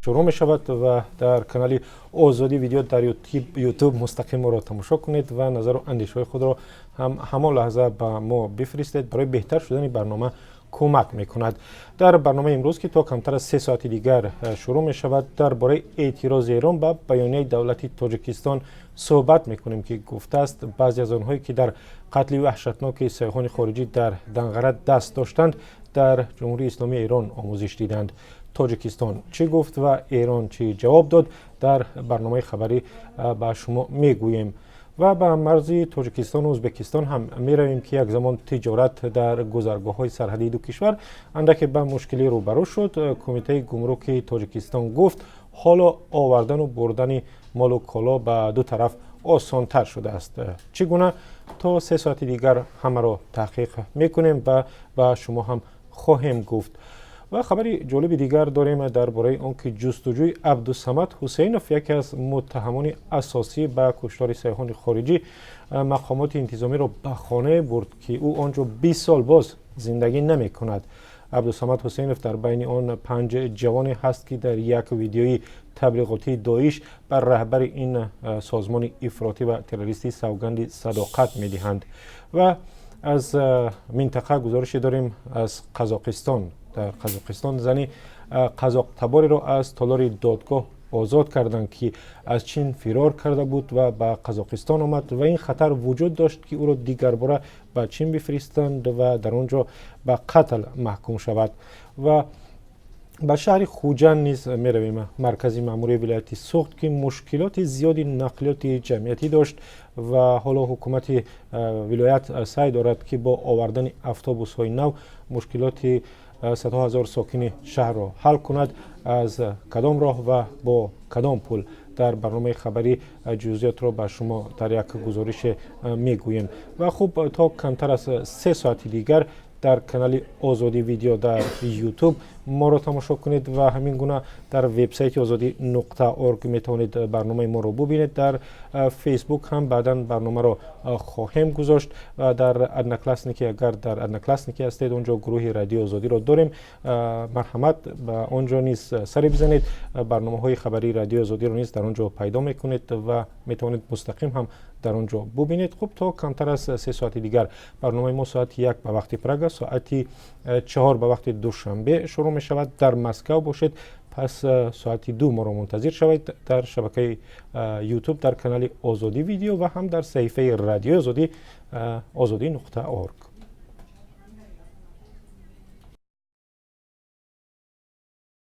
شروع می شود و در کانال آزادی ویدیو در یوتیوب مستقیم ما را تماشا کنید و نظر و اندیشه های خود را همان لحظه به ما بفرستید. برای بهتر شدن برنامه کمک می کند. در برنامه امروز که تا کمتر از 3 ساعت دیگر شروع می شود درباره اعتراض ایران به بیانیه دولت تاجیکستان صحبت می کنیم که گفته است بعضی از آنهایی که در قتل وحشتناک سیاحان خارجی در دنقره دست داشتند در جمهوری اسلامی ایران آموزش دیدند. تاجیکستان چی گفت و ایران چی جواب داد در برنامه خبری به شما میگوییم. و به مرزی تاجیکستان و ازبکستان هم می رویم که یک زمان تجارت در گذرگاه های سرحدی دو کشور اندک به مشکلی روبرو شد. کمیته گمرک تاجیکستان گفت حالا آوردن و بردن مال و کالا به دو طرف آسان تر شده است. چگونه؟ تا 3 ساعت دیگر همه را تحقیق میکنیم و به شما هم خواهیم گفت. و خبری جالب دیگر داریم درباره آنکه جستجوی عبدالصمد حسینوف، یکی از متهمان اساسی به کشتار سیاحان خارجی، مقامات انتظامی را به خانه برد که او آنجا 20 سال باز زندگی نمی کند. عبدالصمد حسینوف در بین آن 5 جوانی هست که در یک ویدیوی تبلیغاتی داعش بر رهبر این سازمان افراطی و تروریستی سوگند صداقت می دهند. و از منطقه گزارش داریم از قزاقستان. در قزاقستان زنی قزاق تباری را از تالار دادگاه آزاد کردند که از چین فرار کرده بود و به قزاقستان آمد و این خطر وجود داشت که او را دیگر باره به چین بفرستند و در آنجا به قتل محکوم شود. و به شهر خوجند نیز می رویم، مرکزی ماموری ولایت سوخت که مشکلات زیادی نقلیات جمعیتی داشت و حالا حکومت ولایت سعی دارد که با آوردن اتوبوس های نو مشکلات صدها هزار ساکن شهر را حل کند. از کدام راه و با کدام پل در برنامه خبری جزئیات را به شما در یک گزارش میگوییم. و خوب تا کمتر از 3 ساعت دیگر در کانال آزادی ویدیو در یوتیوب ما را تماشا کنید و همین گونه در وبسایت azadi.org می توانید برنامه ما را ببینید. در فیسبوک هم بعدا برنامه را خواهیم گذاشت و در ادنکلاسنیکی، اگر در ادنکلاسنیکی هستید اونجا گروه رادیو آزادی را داریم، مرحمت به آنجا نیز سری بزنید. برنامه های خبری رادیو آزادی را نیز در آنجا پیدا میکنید و می توانید مستقیم هم در آنجا ببینید. خب تا کمتر از 3 ساعت دیگر برنامه ما ساعت 1 به وقت پراگ، ساعت 4 به وقت دوشنبه شروع می شود. در مسکو باشید پس ساعت 2 ما را منتظر شوید در شبکه یوتیوب در کانال آزادی ویدیو و هم در صفحه رادیو آزادی azadi.org.